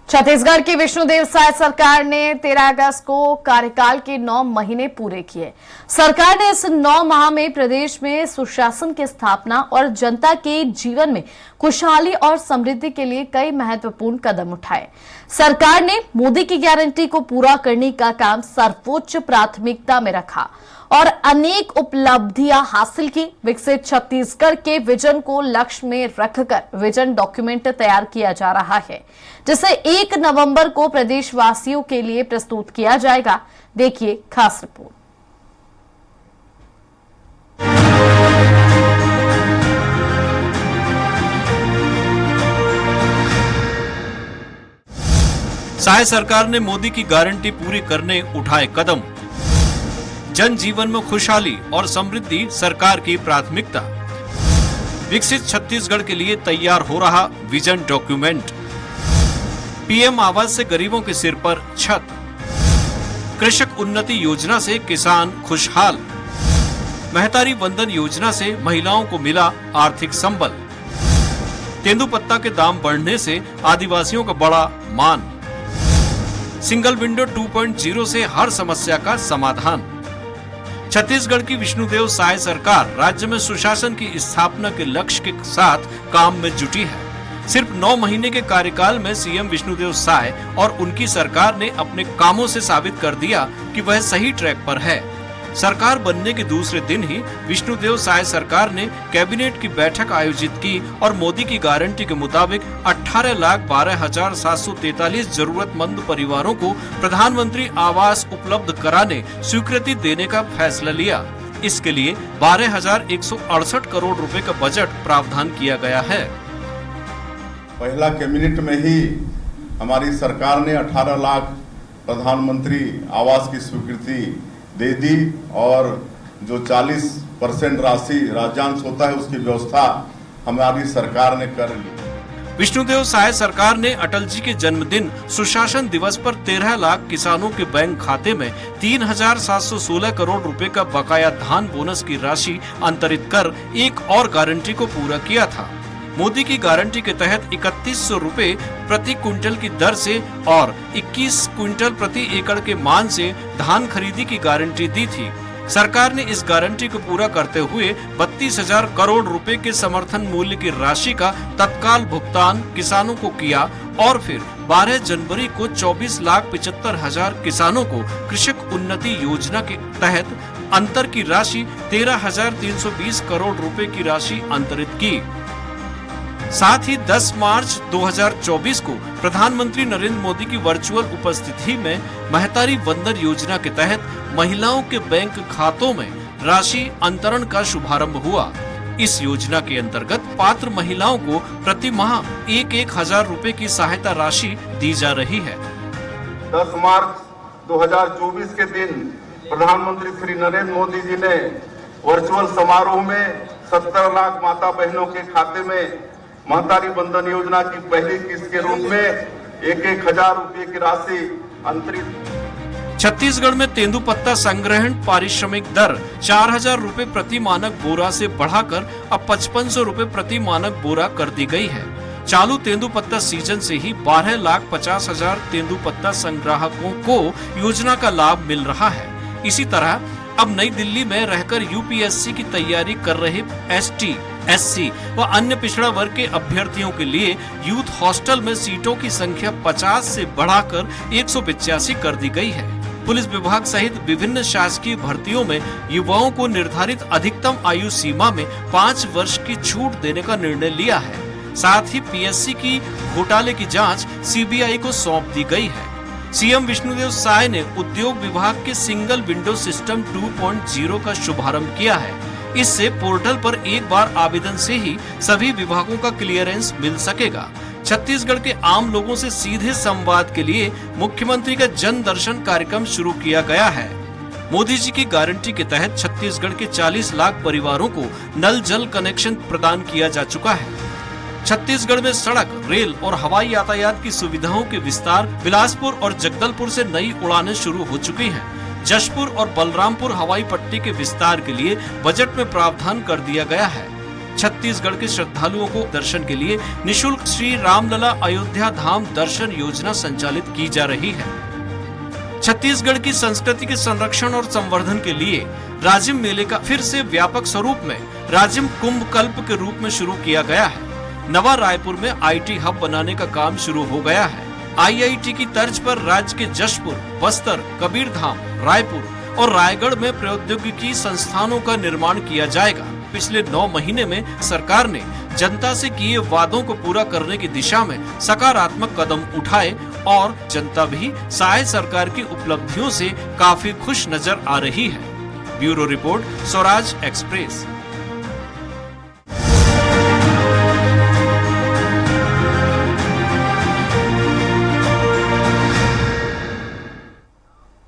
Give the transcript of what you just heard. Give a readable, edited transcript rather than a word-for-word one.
छत्तीसगढ़ की विष्णुदेव साय सरकार ने 13 अगस्त को कार्यकाल के 9 महीने पूरे किए। सरकार ने इस 9 माह में प्रदेश में सुशासन की स्थापना और जनता के जीवन में खुशहाली और समृद्धि के लिए कई महत्वपूर्ण कदम उठाए। सरकार ने मोदी की गारंटी को पूरा करने का काम सर्वोच्च प्राथमिकता में रखा और अनेक उपलब्धियां हासिल की। विकसित छत्तीसगढ़ के विजन को लक्ष्य में रखकर विजन डॉक्यूमेंट तैयार किया जा रहा है, जिसे 1 नवंबर को प्रदेशवासियों के लिए प्रस्तुत किया जाएगा। देखिए खास रिपोर्ट। साय सरकार ने मोदी की गारंटी पूरी करने उठाए कदम। जन जीवन में खुशहाली और समृद्धि सरकार की प्राथमिकता। विकसित छत्तीसगढ़ के लिए तैयार हो रहा विजन डॉक्यूमेंट। पीएम आवास से गरीबों के सिर पर छत। कृषक उन्नति योजना से किसान खुशहाल। महतारी वंदन योजना से महिलाओं को मिला आर्थिक संबल। तेंदुपत्ता के दाम बढ़ने से आदिवासियों का बड़ा मान। सिंगल विंडो 2.0 से हर समस्या का समाधान। छत्तीसगढ़ की विष्णुदेव साय सरकार राज्य में सुशासन की स्थापना के लक्ष्य के साथ काम में जुटी है। सिर्फ 9 महीने के कार्यकाल में सीएम विष्णुदेव साय और उनकी सरकार ने अपने कामों से साबित कर दिया कि वह सही ट्रैक पर है। सरकार बनने के दूसरे दिन ही विष्णुदेव साय सरकार ने कैबिनेट की बैठक आयोजित की और मोदी की गारंटी के मुताबिक 18,12,743 जरूरतमंद परिवारों को प्रधानमंत्री आवास उपलब्ध कराने स्वीकृति देने का फैसला लिया। इसके लिए 12,168 करोड़ रुपए का बजट प्रावधान किया गया है। पहला कैबिनेट में ही हमारी सरकार ने 18 लाख प्रधानमंत्री आवास की स्वीकृति दे दी और जो 40% राशि राज्यांश होता है उसकी व्यवस्था हमारी सरकार ने कर ली। विष्णुदेव साय सरकार ने अटल जी के जन्मदिन सुशासन दिवस पर 13 लाख किसानों के बैंक खाते में 3,716 करोड़ रुपए का बकाया धान बोनस की राशि अंतरित कर एक और गारंटी को पूरा किया था। मोदी की गारंटी के तहत 3100 रुपए प्रति क्विंटल की दर से और 21 क्विंटल प्रति एकड़ के मान से धान खरीदी की गारंटी दी थी। सरकार ने इस गारंटी को पूरा करते हुए 32,000 करोड़ रुपए के समर्थन मूल्य की राशि का तत्काल भुगतान किसानों को किया और फिर 12 जनवरी को 24,75,000 किसानों को कृषक उन्नति योजना के तहत अंतर की राशि 13,320 करोड़ रुपए की राशि अंतरित की। साथ ही 10 मार्च 2024 को प्रधानमंत्री नरेंद्र मोदी की वर्चुअल उपस्थिति में महतारी वंदन योजना के तहत महिलाओं के बैंक खातों में राशि अंतरण का शुभारंभ हुआ। इस योजना के अंतर्गत पात्र महिलाओं को प्रति माह 1,000 रुपए की सहायता राशि दी जा रही है। 10 मार्च 2024 के दिन प्रधानमंत्री श्री नरेंद्र मोदी जी ने वर्चुअल समारोह में 70 लाख माता बहनों के खाते में महतारी वंदन योजना की पहली किस्त के रूप में 1,000 रुपए की राशि अंतरित। छत्तीसगढ़ में तेंदुपत्ता संग्रहण पारिश्रमिक दर 4,000 रुपए प्रति मानक बोरा से बढ़ाकर अब 5,500 रुपए प्रति मानक बोरा कर दी गई है। चालू तेंदुपत्ता सीजन से ही 12,50,000 तेंदुपत्ता संग्राहकों को योजना का लाभ मिल रहा है। इसी तरह अब नई दिल्ली में रहकर यूपीएससी की तैयारी कर रहे एसटी, एससी व अन्य पिछड़ा वर्ग के अभ्यर्थियों के लिए यूथ हॉस्टल में सीटों की संख्या 50 से बढ़ाकर 185 कर दी गई है। पुलिस विभाग सहित विभिन्न शासकीय भर्तियों में युवाओं को निर्धारित अधिकतम आयु सीमा में 5 वर्ष की छूट देने का निर्णय लिया है। साथ ही पीएससी की घोटाले की जाँच सीबीआई को सौंप दी गई है। सीएम विष्णुदेव साय ने उद्योग विभाग के सिंगल विंडो सिस्टम 2.0 का शुभारंभ किया है। इससे पोर्टल पर एक बार आवेदन से ही सभी विभागों का क्लियरेंस मिल सकेगा। छत्तीसगढ़ के आम लोगों से सीधे संवाद के लिए मुख्यमंत्री का जन दर्शन कार्यक्रम शुरू किया गया है। मोदी जी की गारंटी के तहत छत्तीसगढ़ के 40 लाख परिवारों को नल जल कनेक्शन प्रदान किया जा चुका है। छत्तीसगढ़ में सड़क, रेल और हवाई यातायात की सुविधाओं के विस्तार। बिलासपुर और जगदलपुर से नई उड़ानें शुरू हो चुकी हैं। जशपुर और बलरामपुर हवाई पट्टी के विस्तार के लिए बजट में प्रावधान कर दिया गया है। छत्तीसगढ़ के श्रद्धालुओं को दर्शन के लिए निशुल्क श्री रामलला अयोध्या धाम दर्शन योजना संचालित की जा रही है। छत्तीसगढ़ की संस्कृति के संरक्षण और संवर्धन के लिए राजिम मेले का फिर से व्यापक स्वरूप में राजिम कुंभ कल्प के रूप में शुरू किया गया है। नवा रायपुर में आईटी हब बनाने का काम शुरू हो गया है। आईआईटी की तर्ज पर राज्य के जशपुर, बस्तर, कबीरधाम, रायपुर और रायगढ़ में प्रौद्योगिकी संस्थानों का निर्माण किया जाएगा। पिछले 9 महीने में सरकार ने जनता से किए वादों को पूरा करने की दिशा में सकारात्मक कदम उठाए और जनता भी साय सरकार की उपलब्धियों से काफी खुश नजर आ रही है। Bureau report, Swaraj express.